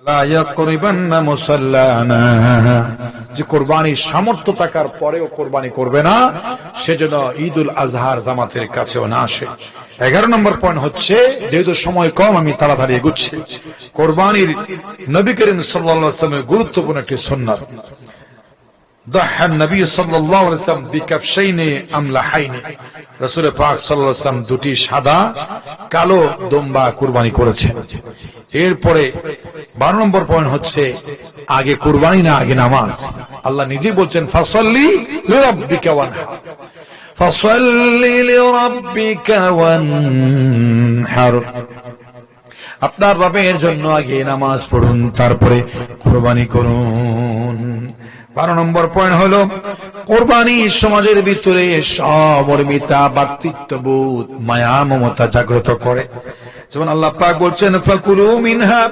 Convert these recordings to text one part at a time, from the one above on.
লা ইয়াকরিবান্না মুসাল্লানা, যে কোরবানির সামর্থ্য থাকার পরেও কোরবানি করবে না, সেজন্য ঈদুল আজহার জামাতের কাছেও না আসে। 11 নম্বর পয়েন্ট হচ্ছে, যেহেতু সময় কম আমি তাড়াতাড়ি এগুচ্ছি, কোরবানির নবী করিম সাল্লাল্লাহু আলাইহি ওয়াসাল্লামের গুরুত্বপূর্ণ একটি সুন্নাত, দাহ্হান নবী সাল্লাল্লাহু আলাইহি ওয়াসাল্লাম বিকাবশাইনি আমলাহাইনি, রাসূল পাক সাল্লাল্লাহু আলাইহি ওয়াসাল্লাম দুটি সাদা কালো দুম্বা কুরবানি করেছেন। এরপরে 12 নম্বর পয়েন্ট হচ্ছে, আগে কুরবানি না আগে নামাজ। আল্লাহ নিজে বলছেন ফাসাল্লি লিরাব্বিকা ওয়ানহার, ফাসাল্লি লিরাব্বিকা ওয়ানহার, আপনার রবের জন্য আগে নামাজ পড়ুন, তারপরে কুরবানি করুন। 12 নম্বর পয়েন্ট হলো, কোরবানি সমাজের ভিতরে সমর্মিতা, ভ্রাতৃত্ববোধ, মায়া মমতা জাগ্রত করে। যেমন আল্লাহ পাক বলছেন ফাকুলু মিনহা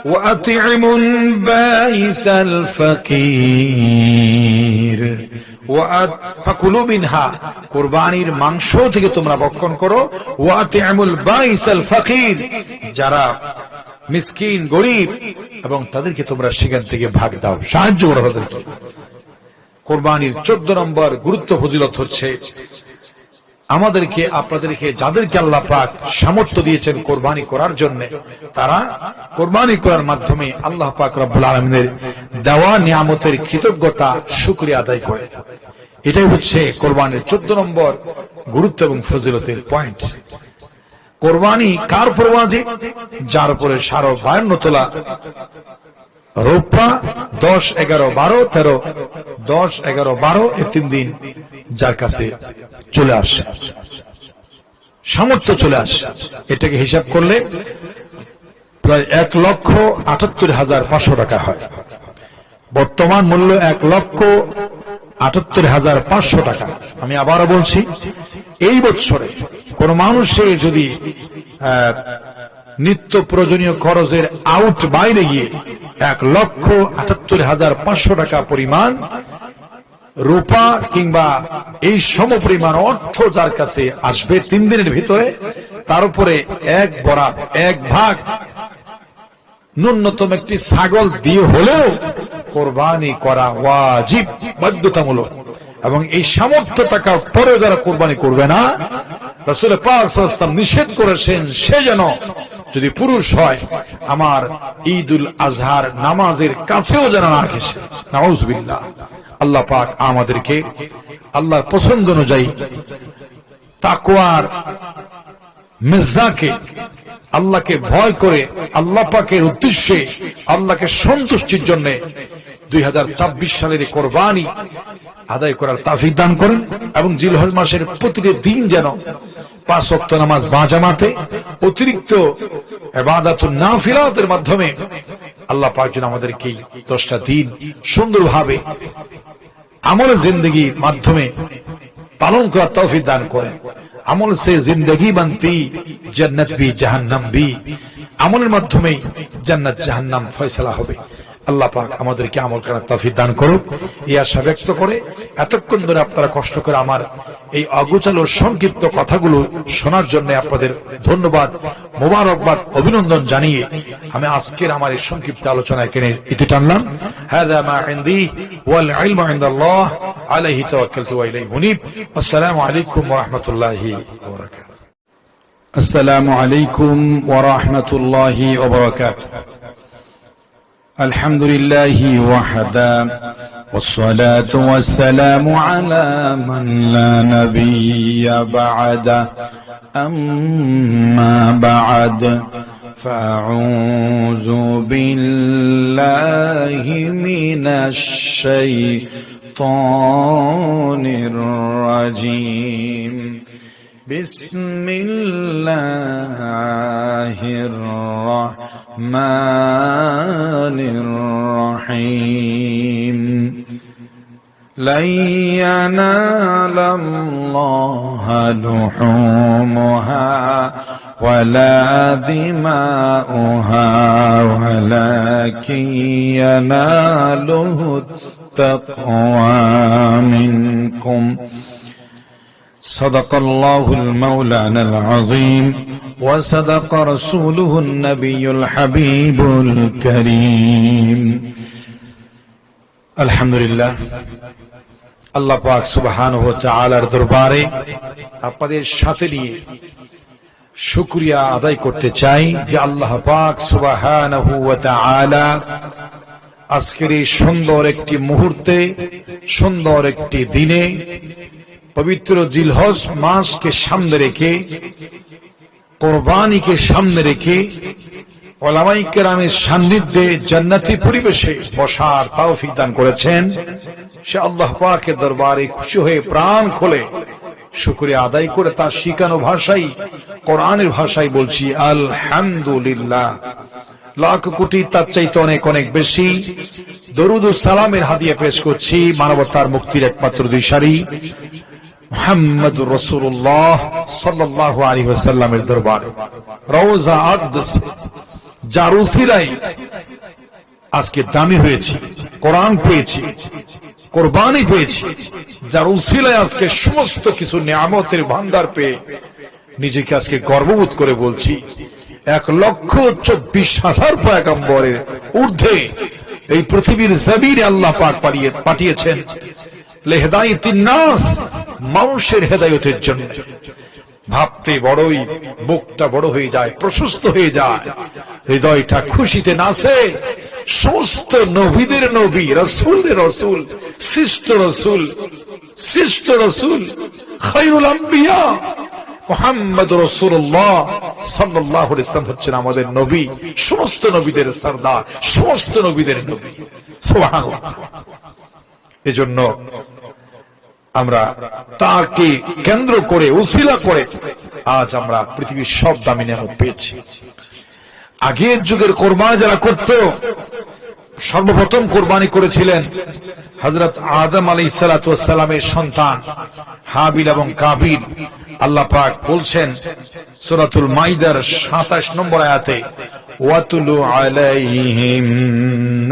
ওয়া আতি'মুল বাইসাল ফাকির, ফাকুলু মিনহা, কুরবানির মাংস থেকে তোমরা ভক্ষণ করো, ওয়া আতি'মুল বাইসাল ফাকির, যারা মিসকিন গরীব এবং তাদেরকে তোমরা সেখান থেকে ভাগ দাও, সাহায্য করো তাদেরকে। কোরবানির 14 নম্বর গুরুত্ব ফজিলত হচ্ছে, আমাদেরকে আপনাদেরকে যাদেরকে আল্লাহ পাক সামর্থ্য দিয়েছেন কোরবানি করার জন্য, তারা কোরবানি করার মাধ্যমে আল্লাহ পাক রব্বুল আলামিনের দেওয়া নিয়ামতের কৃতজ্ঞতা শুকরিয়া আদায় করে। এটাই হচ্ছে কোরবানির 14 নম্বর গুরুত্ব এবং ফজিলতের পয়েন্ট। কোরবানি কার উপর ওয়াজিব? যার উপরে 52 তোলা রূপা 10, 11, 12, 13, 10, 11, 12 এই 3 দিন যার কাছে চলে আসে, সামর্থ্য চলে আসে, এটাকে হিসাব করলে প্রায় 1,78,500 টাকা হয়। বর্তমান মূল্য 1,78,500 টাকা। আমি আবারও বলছি, এই বছরে কোন মানুষের যদি নিত্য প্রয়োজনীয় খরচের আউট বাইরে গিয়ে 1,78,500 টাকা পরিমাণ রূপা কিংবা এই সম পরিমাণ অর্থ যার কাছে আসবে 3 দিনের ভিতরে, তার উপরে 1 ভাগ ন্যূনতম একটি ছাগল দিয়ে হলেও কোরবানি করা ওয়াজিব, বাধ্যতামূলক। এবং এই সামর্থ্য থাকার পরেও যারা কোরবানি করবে না, রাসূল পাক সাল্লাল্লাহু আলাইহি ওয়াসাল্লাম নিষেধ করেছেন, সে যেন যদি পুরুষ হয় আমার ঈদুল আজহার নামাজের কাছেও যেন না ঘেঁষে। নাউযুবিল্লাহ। আল্লাহ পাক আমাদেরকে আল্লাহর পছন্দ অনুযায়ী তাকওয়ার মেজদাকে, আল্লাহকে ভয় করে আল্লাহ পাকের উদ্দেশ্যে আল্লাহকে সন্তুষ্টির জন্য 2024 সালের কোরবানি আদায় করার তৌফিক দান করেন, এবং জিলহজ মাসের প্রতিটি দিন যেন 5 ওয়াক্ত নামাজ বাজামাতে, অতিরিক্ত ইবাদাতুন নাফিলাতের মাধ্যমে আল্লাহ পাক যেন আমাদেরকে 10টা দিন সুন্দরভাবে আমলের জিন্দেগির মাধ্যমে পালন করার তৌফিক দান করেন। আমল সে জিন্দগি বানতি, জান্নাত ভি জাহান্নাম ভি, আমলের মাধ্যমে জান্নাত জাহান্নাম ফয়সালা হবে। আল্লাহ পাক আমাদেরকে আমল করার তৌফিক দান করুক, এই আশা ব্যক্ত করে এতক্ষণ ধরে আপনারা কষ্ট করে আমার এই অগোছালো সংক্ষিপ্ত কথাগুলো শোনার জন্য আপনাদের ধন্যবাদ, মোবারকবাদ, অভিনন্দন জানিয়ে আমি আজকের আমার এই সংক্ষিপ্ত আলোচনা এখানে ইতি টানলাম। হাযা মা ইনদি ওয়াল ইলমু ইনদাল্লাহ আলাইহি তাওয়াক্কালতু ওয়া ইলাইহি মুনীব। আসসালামু আলাইকুম ওয়া রাহমাতুল্লাহি ওয়া বারাকাতুহু। আসসালামু আলাইকুম ওয়া রাহমাতুল্লাহি ওয়া বারাকাতুহু। الحمد لله وحده والصلاة والسلام على من لا نبي بعده أما بعد فأعوذ بالله من الشيطان الرجيم بسم الله الرحمن الرحيم لن ينال الله لحومها ولا دماؤها ولكن يناله التقوى منكم صدق الله المولانا العظيم وصدق رسوله النبي الحبيب الكريم আলহামদুলিল্লাহ, আল্লাহ পাক সুবহানাহু ওয়া তাআলার দরবারে আপনাদের সাথে নিয়ে শুকরিয়া আদায় করতে চাই যে আল্লাহ পাক সুবহানাহু ওয়া তাআলা আজকের এই সুন্দর একটি মুহূর্তে, সুন্দর একটি দিনে, পবিত্র জিলহজ মাসকে সামনে রেখে, কোরবানিকে সামনে রেখে উলামায়ে কেরামের সান্নিধ্যে জান্নাতি পরিবেশে বসার তৌফিক দান করেছেন। সে আল্লাহ পাকের দরবারে খুশি হয়ে প্রাণ খুলে শুকরিয়া আদায় করে তার শিখানো ভাষায়, কোরআনের ভাষায় বলছি আলহামদুলিল্লাহ। লাখ কোটি তার চাইতে অনেক অনেক বেশি দরুদ ও সালামের হাদিয়া পেশ করছি মানবতার মুক্তির একমাত্র দিশারি মুহাম্মদুর রাসূলুল্লাহ সাল্লাল্লাহু আলাইহি ওয়াসাল্লামের দরবারে, রওজা আকদাস, যার উসিলায় আজকে দামি হয়েছি, কোরআন পেয়েছি, কোরবানি পেয়েছি, যার উসিলায় আজকে সমস্ত কিছু নিয়ামতের ভান্ডার পেয়ে নিজেকে আজকে গর্ববোধ করে বলছি 1,24,000 পয়গম্বরের ঊর্ধ্বে এই পৃথিবীর জমিনে আল্লাহ পাক পাঠিয়েছেন লিহিদায়াতিন নাস, মানুষের হেদায়েতের জন্য। ভাবতে বড়ই বুকটা বড় হয়ে যায়, প্রশস্ত হয়ে যায়, হৃদয়টা খুশিতে নাচে। সমস্ত নবীদের নবী, রাসূলদের রাসূল, শ্রেষ্ঠ রাসূল, শ্রেষ্ঠ রাসূল, খায়রুল আম্বিয়া মুহাম্মদুর রাসূলুল্লাহ সাল্লাল্লাহু আলাইহি ওয়াসাল্লাম হচ্ছেন আমাদের নবী, সমস্ত নবীদের সরদার, সমস্ত নবীদের নবী। সুবহানাল্লাহ। এজন্য আমরা তাকে কেন্দ্র করে, উসিলা করে আজ আমরা পৃথিবীর সব দামি নিয়ামত পেয়েছি। আগের যুগের কোরবানি যারা করত, সর্বপ্রথম কোরবানি করেছিলেন হযরত আদম আলাইহিস সালাতু ওয়াস সালামের সন্তান হাবিল এবং কাবিল। আল্লাহ পাক বলছেন সূরাতুল মাইদার 27 নম্বর আয়াতে, ওয়াতুলু আলাইহিম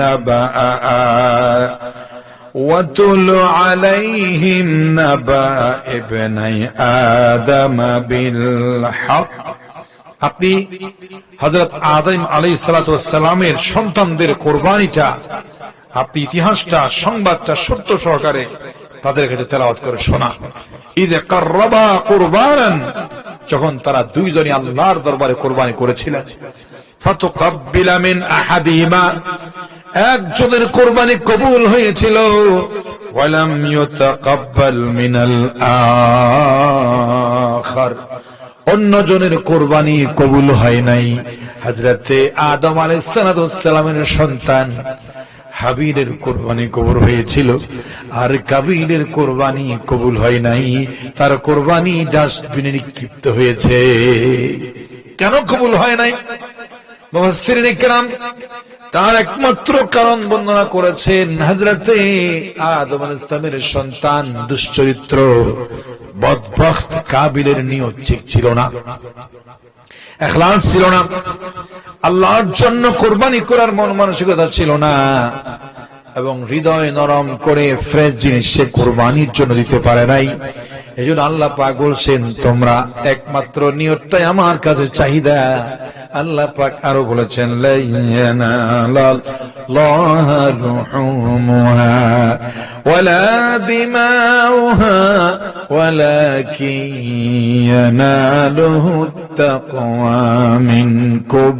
নাবাআ وَاتْلُ عَلَيْهِمْ نَبَأَ ابْنَيْ آدَمَ بِالْحَقِّ। আপনি হযরত আদম আলাইহিস সালাতু ওয়াস সালামের সন্তানদের কোরবানিটা, আপনি ইতিহাসটা, সংবাদটা সত্য সহকারে তাদের কাছে তেলাওয়াত করে শোনা। ইয কাররাবা কুরবানান, যখন তারা দুইজনই আল্লাহর দরবারে কোরবানি করেছিলেন, ফাতুকাব্বিলা মিন আহাদিহিমা, একজনের কোরবানি কবুল হয়েছিল, ওয়ালাম ইউতাকাব্বাল মিনাল আখার, অন্যজনের কোরবানি কবুল হয় নাই। হযরতে আদম আলাইহিস সালামের সন্তান হাবিলের কোরবানি কবুল হয়েছিল, আর কাবিলের কোরবানি কবুল হয় নাই, তার কোরবানি ডাস্টবিনে নিক্ষিপ্ত হয়েছে। কেন কবুল হয় নাই? মুফাসসিরিন ইকরাম তার একমাত্র কারণ বর্ণনা করেছেন, হযরতে আদম আলাইহিস সালামের সন্তান দুশ্চরিত্র বদবখত কাবিলের নিয়ত ঠিক ছিল না, ইখলাস ছিল না, আল্লাহর জন্য কোরবানি করার মন মানসিকতা ছিল না, এবং হৃদয় নরম করে ফ্রেশ জিনিস সে কোরবানির জন্য দিতে পারে নাই। এজন্য আল্লাহ পাক বলছেন, তোমরা একমাত্র নিয়তটাই আমার কাছে চাহিদা। আল্লাহ পাক আরো বলেছেন, লা ইয়ানালাল্লাহু লুহুমুহা ওয়ালা দিমাউহা ওয়ালাকিন ইয়ানালুহু তাকওয়া মিনকুম।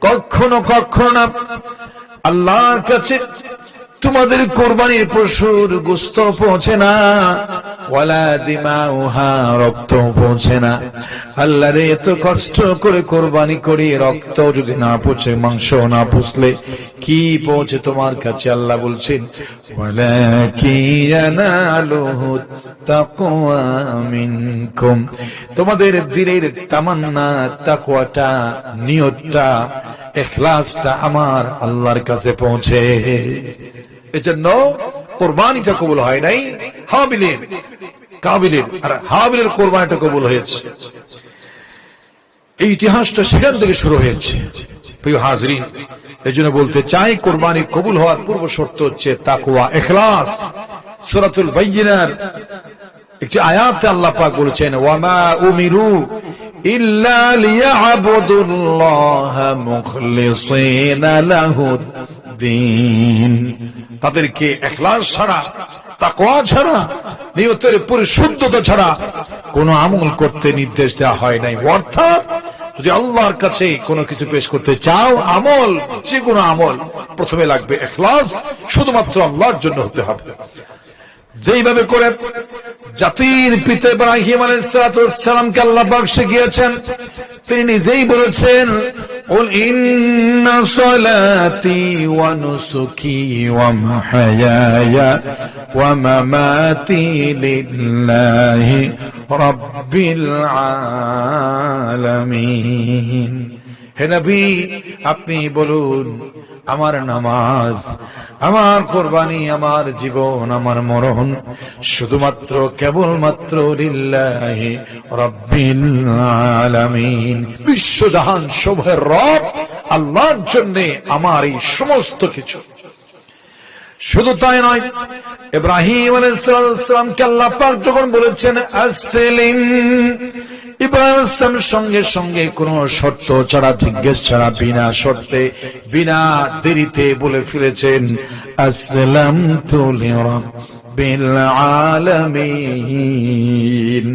কখনো কখনো না আল্লাহর কাছে তোমাদের কোরবানির পশুর গোশত পৌঁছে না, ওয়ালা দিমাউহা, রক্ত পৌঁছে না। আল্লাহ রে, এত কষ্ট করে কোরবানি করি, রক্ত যদি না পৌঁছে, মাংস না পুষলে কি পৌঁছে তোমার কাছে? আল্লাহ বলছেন, ওয়ালাকিন ইয়ানালুহু তাকওয়া মিনকুম, তোমাদের দিলের তামান্না, তাকওয়াটা, নিয়তটা, ইখলাসটা আমার আল্লাহর কাছে পৌঁছে। এজন্য কোরবানিটা কবুল হয় নাই হাবিলের, কাবিলের, আর হাবিলের কোরবানিটা কবুল হয়েছে। এই ইতিহাসটা সেখান থেকে শুরু হয়েছে। প্রিয় হাজরিন, এই জন্য বলতে চাই, কোরবানি কবুল হওয়ার পূর্ব শর্ত হচ্ছে তাকওয়া, ইখলাস। সূরাতুল বাইয়িনার একটি আয়াতে আল্লাহ পাক বলেছেন, ওয়ামা উমিরু ইল্লা লিয়াবুদুল্লাহ মুখলিসিনা লাহুদ্দীন। তাদেরকে ইখলাস ছাড়া, তাকওয়া ছাড়া, নিয়তের পরিশুদ্ধতা ছাড়া কোনো আমল করতে নির্দেশ দেওয়া হয় নাই। অর্থাৎ যদি আল্লাহর কাছে কোনো কিছু পেশ করতে চাও, আমল, যে কোনো আমল, প্রথমে লাগবে ইখলাস, শুধুমাত্র আল্লাহর জন্য হতে হবে। যেইভাবে করে জাতির পিতা ইব্রাহিম আলাইহিস সালামকে আল্লাহ পাক শিখিয়েছেন, তিনি নিজেই বলেছেন, কুল ইন্না সালাতি ওয়া নুসুকি ওয়া মাহইয়ায়া ওয়া মামাতি লিল্লাহি রাব্বিল আলামিন। হে নবী, আপনি বলুন, আমার নামাজ, আমার কোরবানি, আমার জীবন, আমার মরণ শুধুমাত্র কেবলমাত্র লিল্লাহি রাব্বিল আলামিন, বিশ্বজাহান সবের রব আল্লাহর জন্য আমার এই সমস্ত কিছু। শুধু তাই নয়, ইব্রাহিম আলাইহিস সালামকে আল্লাহ পাক যখন বলেছেন আসলিম, ইব্রাহিম ইসলামের সঙ্গে সঙ্গে কোন শর্ত ছাড়া, জিজ্ঞেস ছাড়া, বিনা শর্তে, বিনা দেরিতে বলে ফিরেছেন আসলামতু লিরাব্বিল আলামিন,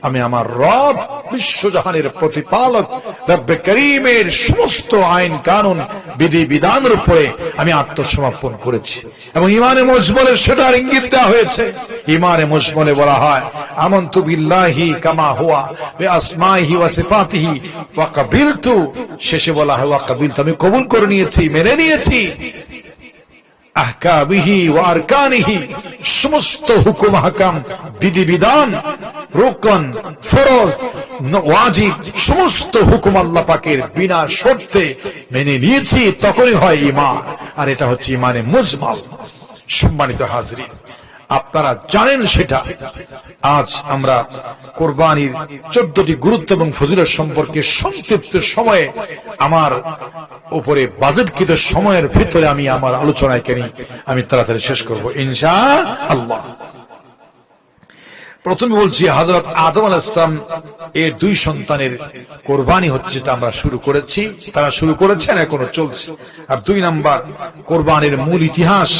আমি আমার রব বিশ্বজাহানের প্রতিপালক রব্বে করিমের সমস্ত আইন কানুন বিধি বিধানের উপরে আমি আত্মসমর্পণ করেছি। এবং ইমানে মুজমলে সেটার ইঙ্গিত দেওয়া হয়েছে। ইমানে মুজমলে বলা হয় আমানতু বিল্লাহি কামা হুয়া বিআসমাইহি ওয়া সিফাতিহি ওয়া কাবিলতু, শেষে বলা হয় ওয়া কাবিলতু, আমি কবুল করে নিয়েছি, মেনে নিয়েছি আহকামিহি ওয়া আরকানিহি, সমস্ত হুকুম আহকাম, বিধি বিধান, রুকন, ফরজ, ওয়াজিব, সমস্ত হুকুম আল্লাহ পাকের বিনা শর্তে মেনে নিয়েছি, তখনই হয় ঈমান। আর এটা হচ্ছে ঈমানে মুজমাল। সম্মানিত হাজরিন, আপনারা জানেন সেটা। আজ আমরা কোরবানির 14টি গুরুত্ব এবং ফজিলত সম্পর্কে সংক্ষিপ্ত সময়ে, আমার উপরে বাজেটকৃত সময়ের ভিতরে আমি আমার আলোচনায় আমি তাড়াতাড়ি শেষ করব ইনশাআল্লাহ। প্রথমে বলছি, হযরত আদম আলাইহিস সালাম এর 2 সন্তানের কোরবানি হচ্ছে, যেটা আমরা শুরু করেছি, তারা শুরু করেছেন, এখনো চলছে। আর 2 নাম্বার কোরবানির মূল ইতিহাস,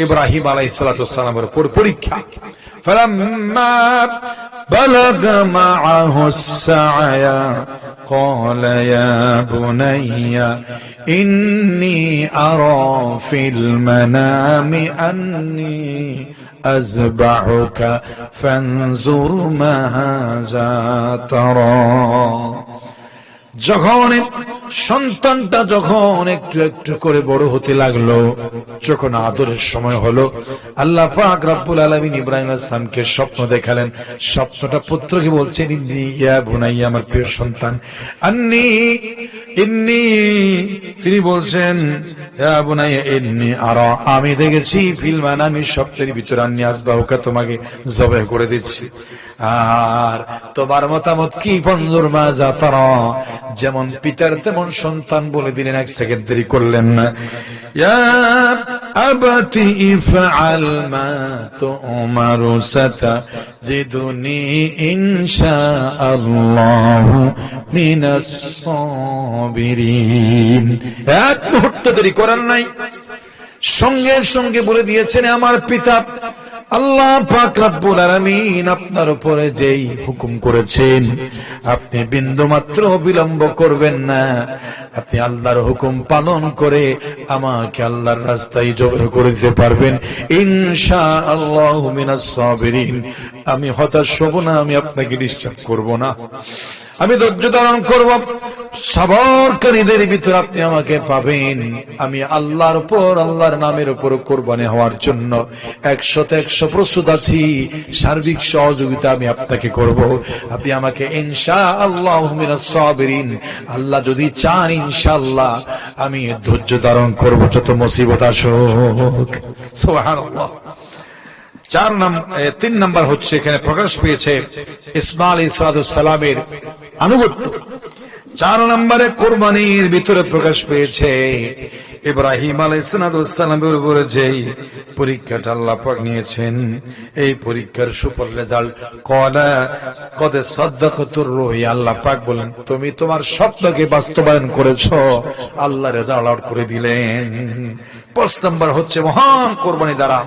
ইব্রাহিম আলাইহিস সালামের উপর পরীক্ষা। ফালাম্মা বালাগা মাআহুস সা'য়া قال يا بني إني أرى في المنام أني أذبحك فانظر ماذا ترى। যখন সন্তানটা যখন একটু একটু করে বড় হতে লাগলো, যখন আদরের সময় হলো, আল্লাহ পাক রব্বুল আলামিন ইব্রাহিম আলাইহিস সালামকে স্বপ্ন দেখালেন। স্বপ্নটা পুত্রকে বলছেন, ইন্নী ইয়া বুনাইয়া, আমার প্রিয় সন্তান, ইন্নী, তিনি বলছেন ইয়া বুনাইয়া ইন্নী আরা, আমি দেখেছি, ফিল মানামি, স্বপ্নের ভিতরে, আন্নী আযবাহুকা, তোমাকে জবাহ করে দিচ্ছি। আর তোমার মতামত কি? ফানজুর মাযা তারা, যেমন পিতার তেমন সন্তান বলে দিলেন, 1 সেকেন্ড দেরি করলেন না। ইয়া আবাতি ইফআল মা তু'মারু সাতাজিদুনি ইনশাআল্লাহু মিনাস সাবিরিন। এক মুহূর্ত দেরি করার নাই, সঙ্গে সঙ্গে বলে দিয়েছেন, আমার পিতা আল্লাহ পাক রব্বুল আলামিন আপনার উপরে যেই হুকুম করেছেন, আপনি বিন্দুমাত্র বিলম্ব করবেন না। আপনি আল্লাহর হুকুম পালন করে আমাকে আল্লাহর রাস্তায় জবাহ করে দিতে পারবেন ইনশাআল্লাহু মিনাস সাবিরিন। আমি হতাশ হব না, আমি আপনাকে ডিস্টার্ব করব না, আমি ধৈর্য ধারণ করব। সবরকারীদের ভিতরে আপনি আমাকে পাবেন। আমি আল্লাহর উপর, আল্লাহর নামের উপর কোরবানি হওয়ার জন্য 100% প্রস্তুত আছি। সার্বিক সহযোগিতা আমি আপনাকে করব। আপনি আমাকে ইনশাআল্লাহু মিনাস সাবিরিন, আল্লাহ যদি চান ইনশাআল্লাহ আমি ধৈর্য ধারণ করব যত মুসিবত আসুক। সুবহানাল্লাহ। 3 নাম্বার হচ্ছে, এখানে প্রকাশ পেয়েছে ইসমাঈল আলাইহিস সালামের আনুগত্য। 4 নম্বরে কোরবানির ভিতরে প্রকাশ পেয়েছে ইব্রাহিম আলাইহিস সালামের উপরে যেই পরীক্ষাটা আল্লাহ পাক নিয়েছেন, এই পরীক্ষার সুফল রেজাল্ট ক্বালা কদ সাদ্দাকাতুর রুয়া, আল্লাহ পাক বলেন তুমি তোমার স্বপ্নকে বাস্তবায়ন করেছো, আল্লাহ রেজাল্ট আউট করে দিলেন। 5 নম্বর হচ্ছে মহান কোরবানি দ্বারা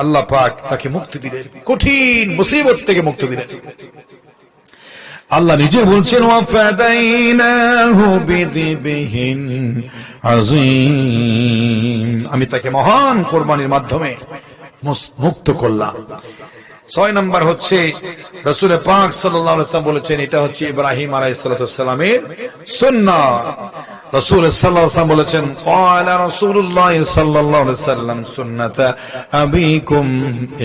আল্লাহ পাক তাকে মুক্তি দিলেন, কঠিন মুসিবত থেকে মুক্তি দিলেন। আল্লাহ নিজে বলছেন ওয়াফাদাইনাহু বিযিবহিন আযীম, আমি তাকে মহান কোরবানির মাধ্যমে মুক্ত করলাম। 6 নম্বর হচ্ছে রাসূল পাক সাল্লাল্লাহু আলাইহি ওয়াসাল্লাম বলেছেন, এটা হচ্ছে ইব্রাহিম আলাইহিস সালামের সুন্নাহ। রাসূল সাল্লাল্লাহু আলাইহি ওয়াসাল্লাম বলেছেন ক্বালা রাসূলুল্লাহ সাল্লাল্লাহু আলাইহি ওয়াসাল্লাম সুন্নাতা আবিকুম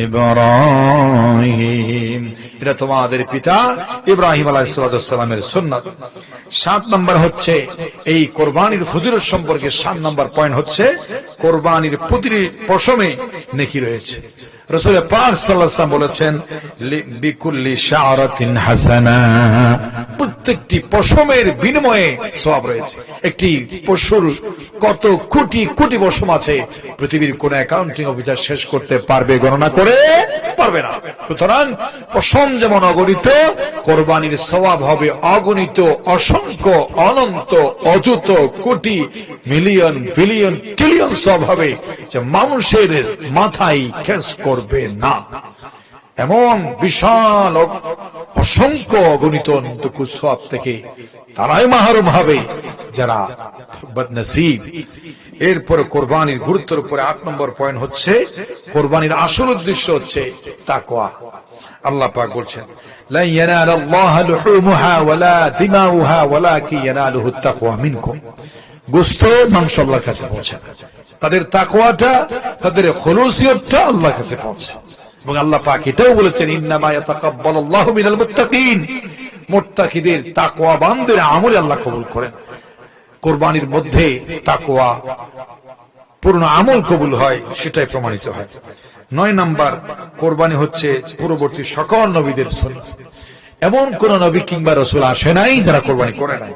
ইব্রাহিম, এটা তোমাদের পিতা ইব্রাহিম আলাইহিস সালামের সুন্নাত। 7 নম্বর হচ্ছে এই কোরবানির ফজিলত সম্পর্কে 7 নম্বর পয়েন্ট হচ্ছে কোরবানির প্রতিটি পশমে নেকি রয়েছে। রাসূল পাক সাল্লাল্লাহু আলাইহি ওয়াসাল্লাম বলেছেন বিকুল্লি শাআরাতিন হাসানা, প্রত্যেকটি পশমের বিনিময়ে সওয়াব রয়েছে। একটি পশুর কত কোটি কোটি পশম আছে, পৃথিবীর কোন অ্যাকাউন্টিং অফিসার শেষ করতে পারবে, গণনা করে পারবে না। সুতরাং পশম যেমন অগণিত, কোরবানির সওয়াব হবে অগণিত, অসংখ্য, অনন্ত, অযুত, কোটি, মিলিয়ন, বিলিয়ন, ট্রিলিয়ন সওয়াব হবে, যে মানুষের মাথায় খেস করবে না। এমন বিশাল অসংখ্য অগণিত অনন্ত সওয়াব থেকে তারাই মাহরুম হবে যারা বদনসিব। এরপরে কোরবানির গুরুত্বের উপরে 8 নম্বর পয়েন্ট হচ্ছে কোরবানির আসল উদ্দেশ্য হচ্ছে তাকওয়া। আল্লাহ পাক বলছেন লা ইয়ানালাল্লাহু লুহুমুহা ওয়ালা দিমাউহা ওয়ালাকিন ইয়ানালুহুত তাকওয়া মিনকুম, গোশত মাংস আল্লাহর কাছে পৌঁছে, তাদের তাকওয়াটা, তাদের খুলুসিয়তটা আল্লাহর কাছে পৌঁছে। এবং আল্লাহ পাক এটাও বলেছেন ইন্নামা ইয়াতাকাব্বালুল্লাহু মিনাল মুত্তাকিন, মুত্তাকিদের তাকওয়াবানদের আমল আল্লাহ কবুল করেন। কোরবানির মধ্যে তাকওয়া পূর্ণ আমল কবুল হয়, সেটাই প্রমাণিত হয়। 9 নম্বর কোরবানি হচ্ছে পূর্ববর্তী সকল নবীদের সুন্নাত। এমন কোন নবী কিংবা রাসূল আসে নাই যারা কোরবানি করে নাই।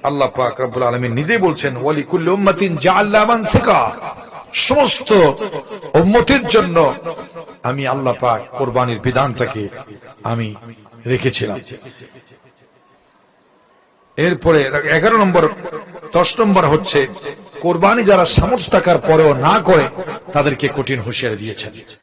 আল্লাহ পাক রব্বুল আলামিন নিজে বলছেন ওয়ালিকুল্লি উম্মাতিন জাআলনা মানসিকা, সমস্ত উম্মতের জন্য আমি আল্লাহ পাক কোরবানির বিধানটাকে আমি রেখেছিলাম। এরপরে 11 নম্বর 10 নম্বর হচ্ছে কোরবানি যারা সামর্থ্য থাকার পরেও না করে তাদেরকে কঠিন হুঁশিয়ারি দিয়েছেন।